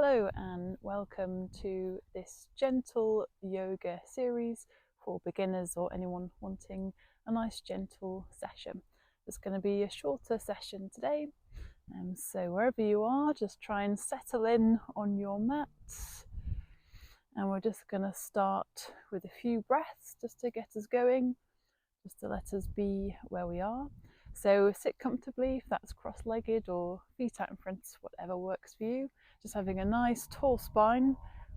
Hello and welcome to this gentle yoga series for beginners or anyone wanting a nice gentle session. It's going to be a shorter session today, so wherever you are, just try and settle in on your mat. And we're just going to start with a few breaths just to get us going, just to let us be where we are. So sit comfortably, if that's cross-legged or feet out in front, whatever works for you. Just having a nice tall spine.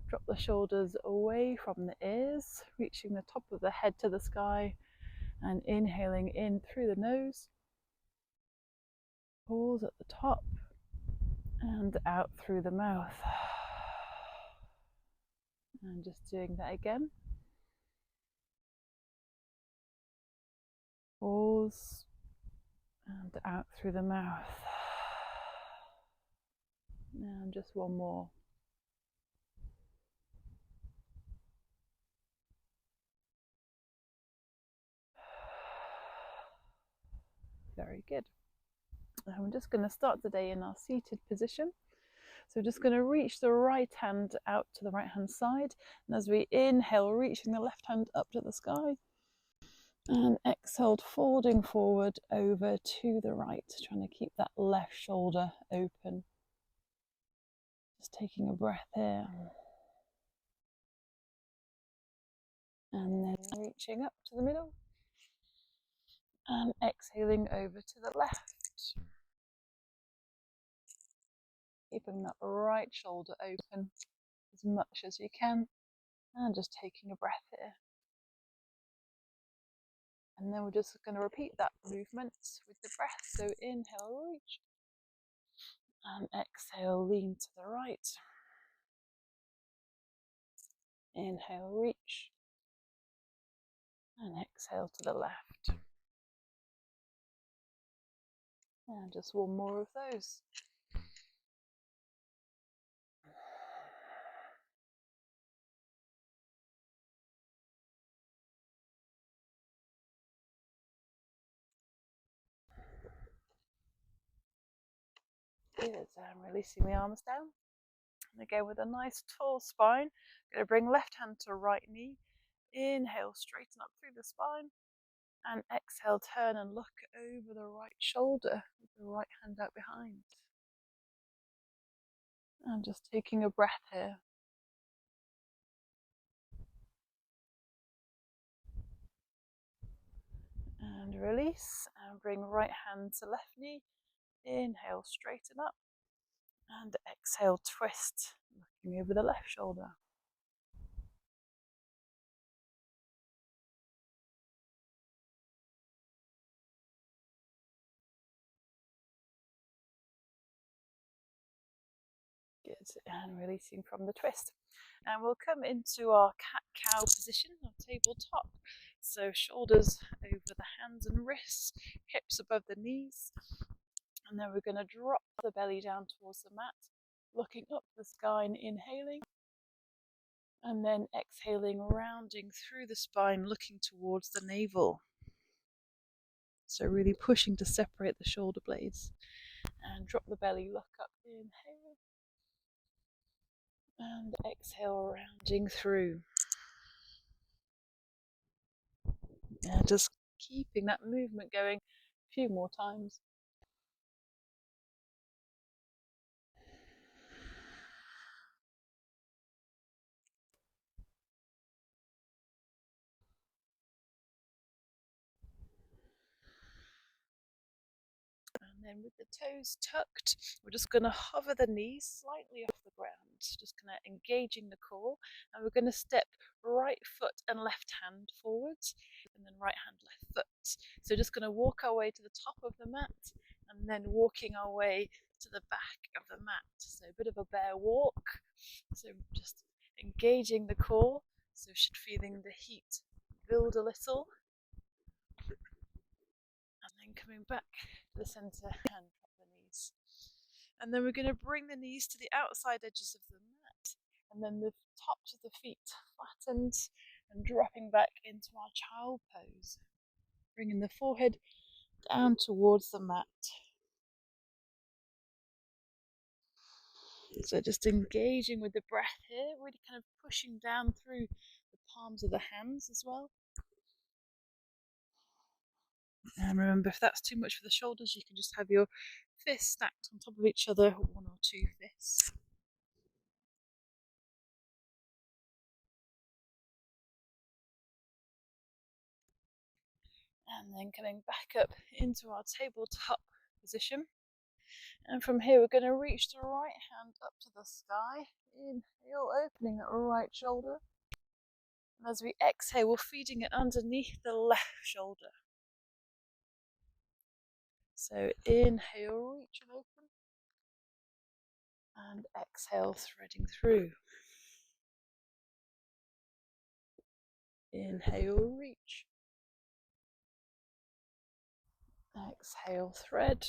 Drop the shoulders away from the ears, reaching the top of the head to the sky and inhaling in through the nose. Pause at the top and out through the mouth. And just doing that again. Pause and out through the mouth. And just one more. Very good. I'm just going to start today in our seated position. So we're just going to reach the right hand out to the right hand side. And as we inhale, reaching the left hand up to the sky. And exhale, folding forward over to the right, trying to keep that left shoulder open. Just taking a breath here. And then reaching up to the middle. And exhaling over to the left. Keeping that right shoulder open as much as you can. And just taking a breath here. And then we're just going to repeat that movement with the breath. So inhale, reach. And exhale, lean to the right. Inhale, reach. And exhale to the left. And just one more of those. Good. So I'm releasing the arms down. And again with a nice tall spine. I'm going to bring left hand to right knee. Inhale, straighten up through the spine. And exhale, turn and look over the right shoulder with the right hand out behind. And just taking a breath here. And release, and bring right hand to left knee. Inhale, straighten up, and exhale, twist, looking over the left shoulder. Good, and releasing from the twist. And we'll come into our cat-cow position, our tabletop. So shoulders over the hands and wrists, hips above the knees. And then we're going to drop the belly down towards the mat, looking up the sky and inhaling. And then exhaling, rounding through the spine, looking towards the navel. So really pushing to separate the shoulder blades. And drop the belly, look up, inhale. And exhale, rounding through. And just keeping that movement going a few more times. And then with the toes tucked, we're just going to hover the knees slightly off the ground. Just kind of engaging the core. And we're going to step right foot and left hand forwards. And then right hand, left foot. So just going to walk our way to the top of the mat. And then walking our way to the back of the mat. So a bit of a bear walk. So just engaging the core. So feeling the heat build a little. And then coming back to the centre and drop the knees. And then we're going to bring the knees to the outside edges of the mat. And then the tops of the feet flattened and dropping back into our child pose. Bringing the forehead down towards the mat. So just engaging with the breath here, really kind of pushing down through the palms of the hands as well. And remember, if that's too much for the shoulders, you can just have your fists stacked on top of each other, one or two fists. And then coming back up into our tabletop position. And from here, we're going to reach the right hand up to the sky. Inhale, opening that right shoulder. And as we exhale, we're feeding it underneath the left shoulder. So inhale, reach and open. And exhale, threading through. Inhale, reach. Exhale, thread.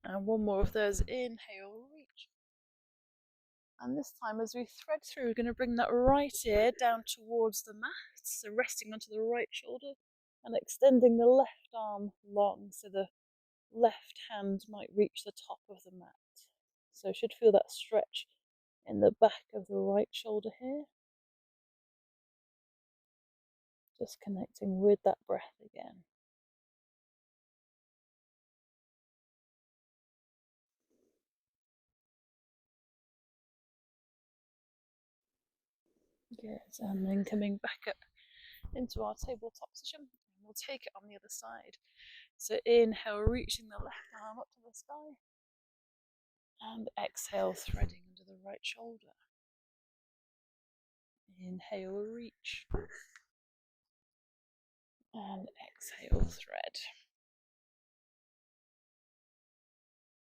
And one more of those. Inhale, reach. And this time, as we thread through, we're going to bring that right ear down towards the mat, so resting onto the right shoulder and extending the left arm long so the left hand might reach the top of the mat. So should feel that stretch in the back of the right shoulder here. Just connecting with that breath again. Good, and then coming back up into our tabletop position, and we'll take it on the other side. So inhale, reaching the left arm up to the sky, and exhale, threading under the right shoulder. Inhale, reach, and exhale, thread.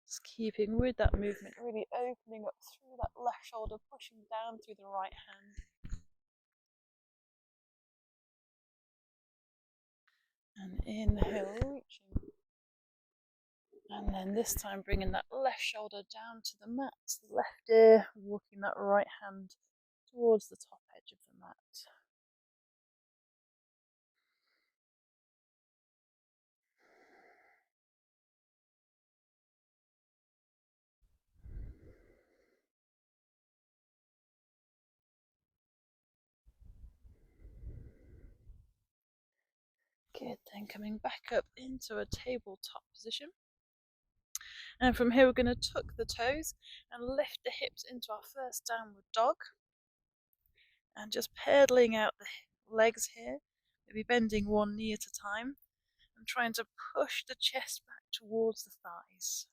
Just keeping with that movement, really opening up through that left shoulder, pushing down through the right hand. And inhale, reaching. And then this time bringing that left shoulder down to the mat, the left ear, walking that right hand towards the top edge of the mat. Good, then coming back up into a tabletop position. And from here, we're going to tuck the toes and lift the hips into our first downward dog. And just pedaling out the legs here, maybe bending one knee at a time, and trying to push the chest back towards the thighs.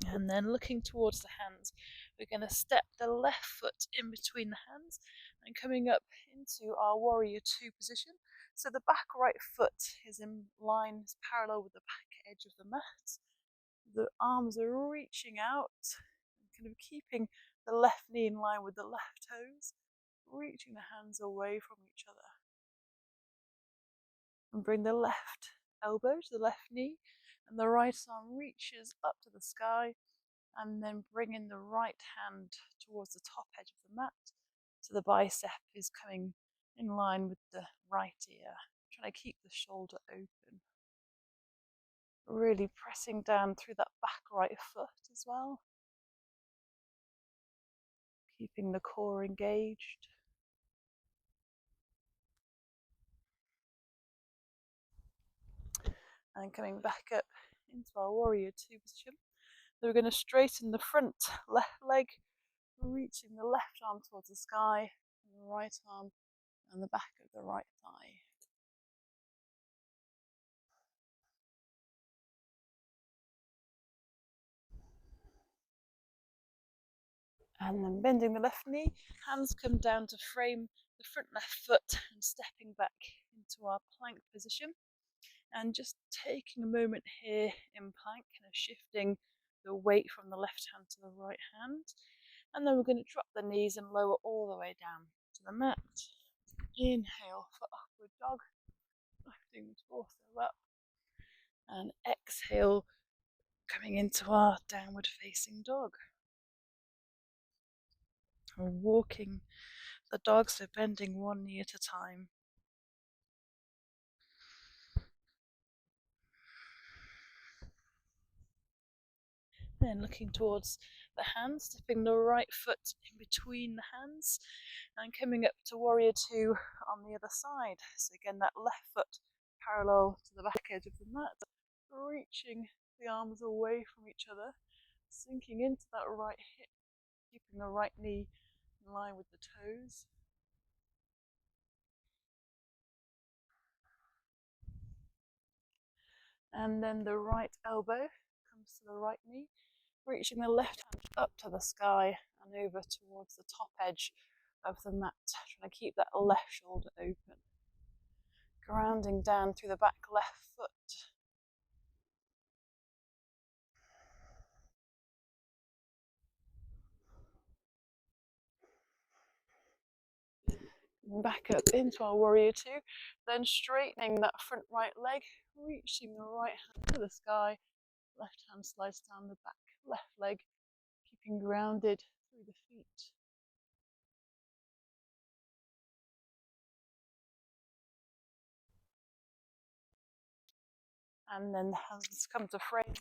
And then looking towards the hands, we're going to step the left foot in between the hands and coming up into our warrior two position. So the back right foot is in line, is parallel with the back edge of the mat. The arms are reaching out, and kind of keeping the left knee in line with the left toes, reaching the hands away from each other. And bring the left elbow to the left knee, and the right arm reaches up to the sky, and then bringing the right hand towards the top edge of the mat, so the bicep is coming in line with the right ear, trying to keep the shoulder open. Really pressing down through that back right foot as well, keeping the core engaged. And coming back up into our warrior two position. So we're going to straighten the front left leg, reaching the left arm towards the sky, and the right arm and the back of the right thigh. And then bending the left knee, hands come down to frame the front left foot and stepping back into our plank position. And just taking a moment here in plank, kind of shifting the weight from the left hand to the right hand. And then we're going to drop the knees and lower all the way down to the mat. Inhale for upward dog, lifting the torso up. And exhale, coming into our downward facing dog. We're walking the dog, so bending one knee at a time. Then looking towards the hands, dipping the right foot in between the hands and coming up to warrior two on the other side. So again, that left foot parallel to the back edge of the mat, reaching the arms away from each other, sinking into that right hip, keeping the right knee in line with the toes. And then the right elbow comes to the right knee, reaching the left hand up to the sky and over towards the top edge of the mat, trying to keep that left shoulder open. Grounding down through the back left foot. Back up into our warrior two, then straightening that front right leg, reaching the right hand to the sky, left hand slides down the back left leg, keeping grounded through the feet. And then the hands come to frame,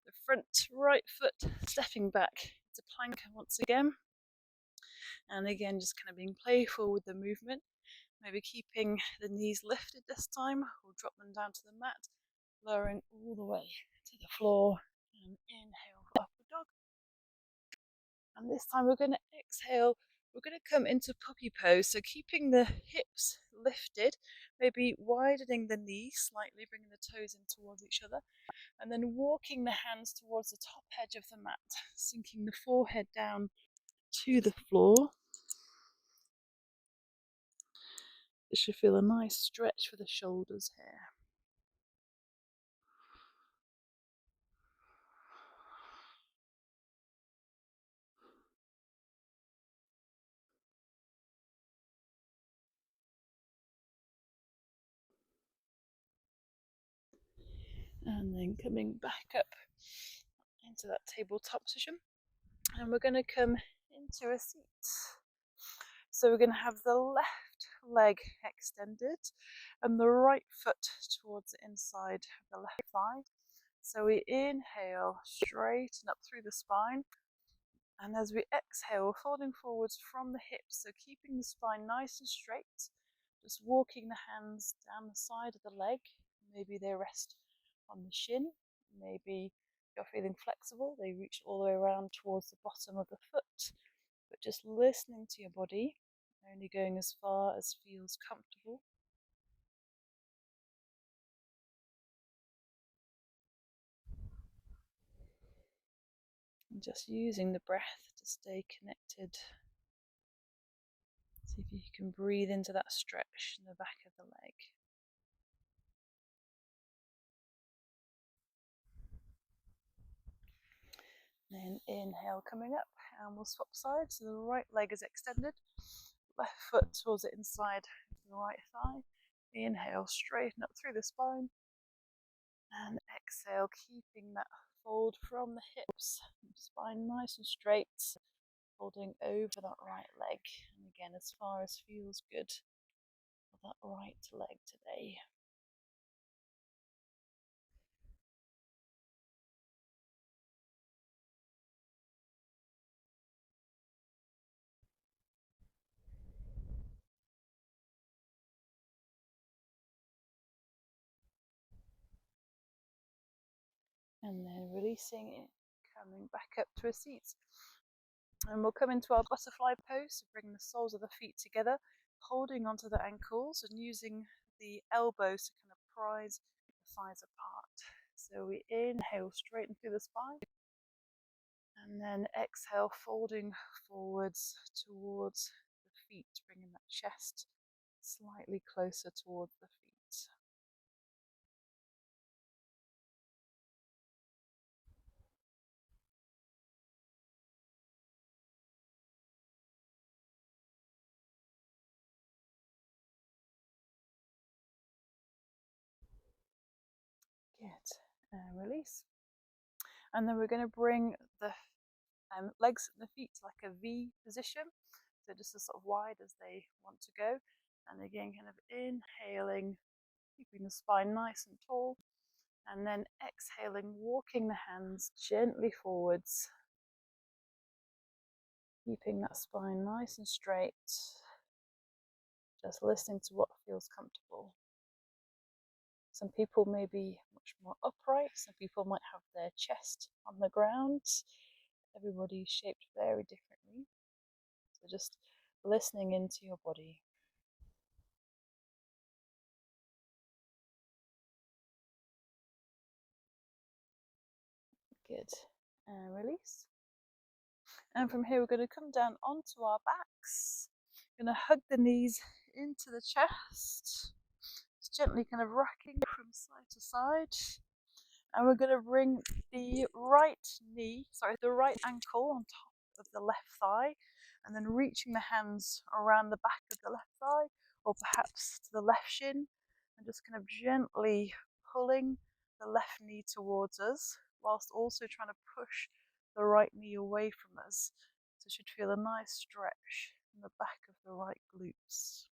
the front right foot stepping back to plank once again. And again, just kind of being playful with the movement, maybe keeping the knees lifted this time, or drop them down to the mat, lowering all the way to the floor, and inhale, upward dog. And this time we're going to exhale, we're going to come into puppy pose, so keeping the hips lifted, maybe widening the knees slightly, bringing the toes in towards each other, and then walking the hands towards the top edge of the mat, sinking the forehead down to the floor. This should feel a nice stretch for the shoulders here. And then coming back up into that tabletop position. And we're going to come into a seat. So we're going to have the left leg extended and the right foot towards the inside of the left thigh. So we inhale, straighten up through the spine. And as we exhale, we're folding forwards from the hips, so keeping the spine nice and straight, just walking the hands down the side of the leg. Maybe they rest on the shin, maybe you're feeling flexible, they reach all the way around towards the bottom of the foot, but just listening to your body, only going as far as feels comfortable. And just using the breath to stay connected. See if you can breathe into that stretch in the back of the leg. Then inhale, coming up, and we'll swap sides. So the right leg is extended, left foot towards the inside of the right thigh. Inhale, straighten up through the spine, and exhale, keeping that fold from the hips, spine nice and straight, folding over that right leg. And again, as far as feels good for that right leg today. And then releasing it, coming back up to a seat. And we'll come into our butterfly pose, so bring the soles of the feet together, holding onto the ankles and using the elbows to kind of prise the thighs apart. So we inhale, straighten through the spine, and then exhale, folding forwards towards the feet, bringing that chest slightly closer towards the feet. Good. And release. And then we're going to bring the legs and the feet to like a V position. they're just as sort of wide as they want to go. And again, kind of inhaling, keeping the spine nice and tall, and then exhaling, walking the hands gently forwards, keeping that spine nice and straight, just listening to what feels comfortable. Some people may be much more upright, some people might have their chest on the ground. Everybody's shaped very differently. So just listening into your body. Good. And release. And from here we're going to come down onto our backs. We're going to hug the knees into the chest. Just gently kind of rocking from side to side. And we're going to bring the right ankle on top of the left thigh, and then reaching the hands around the back of the left thigh, or perhaps to the left shin, and just kind of gently pulling the left knee towards us, whilst also trying to push the right knee away from us. So you should feel a nice stretch in the back of the right glutes.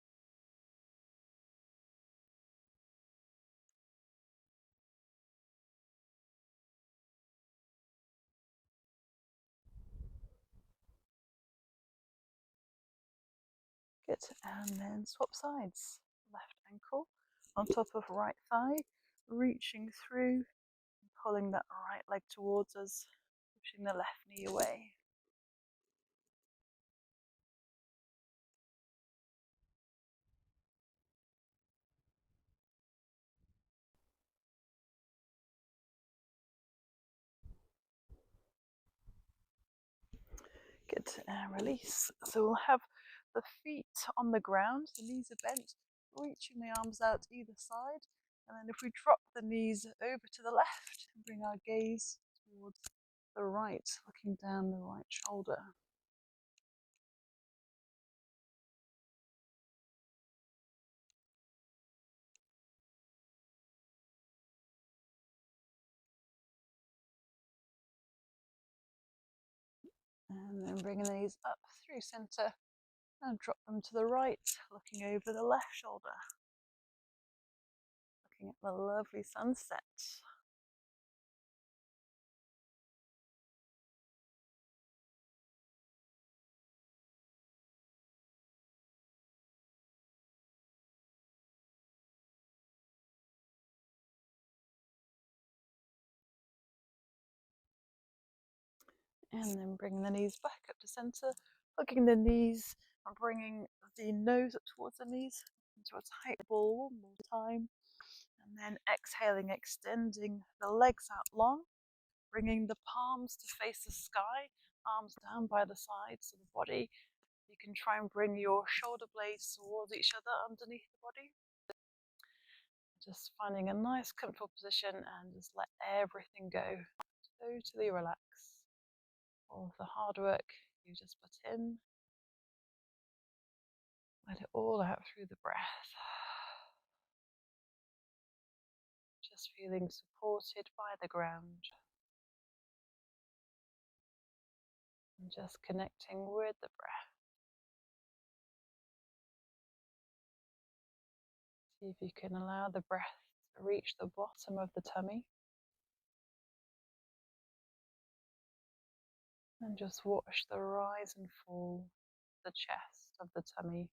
Good, and then swap sides. Left ankle on top of right thigh, reaching through and pulling that right leg towards us, pushing the left knee away. Good, and release. So we'll have the feet on the ground, the knees are bent, reaching the arms out either side. And then if we drop the knees over to the left and bring our gaze towards the right, looking down the right shoulder. And then bringing the knees up through centre and drop them to the right, looking over the left shoulder. Looking at the lovely sunset. And then bringing the knees back up to centre, hugging the knees and bringing the nose up towards the knees into a tight ball one more time. And then exhaling, extending the legs out long, bringing the palms to face the sky, arms down by the sides of the body. You can try and bring your shoulder blades towards each other underneath the body. Just finding a nice comfortable position and just let everything go. Totally relax. All of the hard work you just put in, let it all out through the breath. Just feeling supported by the ground. And just connecting with the breath. See if you can allow the breath to reach the bottom of the tummy. And just watch the rise and fall of the chest of the tummy.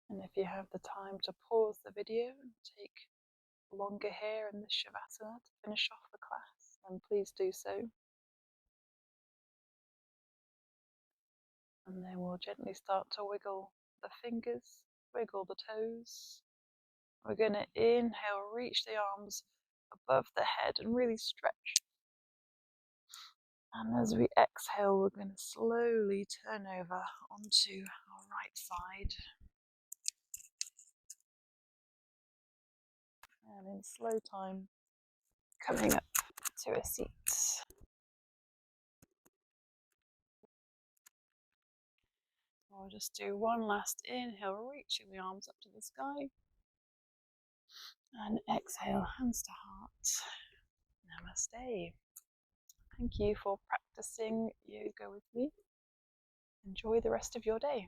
And if you have the time to pause the video and take longer here in this Shavasana to finish off the class, then please do so. And then we'll gently start to wiggle the fingers, wiggle the toes. We're going to inhale, reach the arms above the head and really stretch. And as we exhale, we're going to slowly turn over onto our right side. And in slow time, coming up to a seat. I'll just do one last inhale, reaching the arms up to the sky. And exhale, hands to heart. Namaste. Thank you for practicing yoga with me. Enjoy the rest of your day.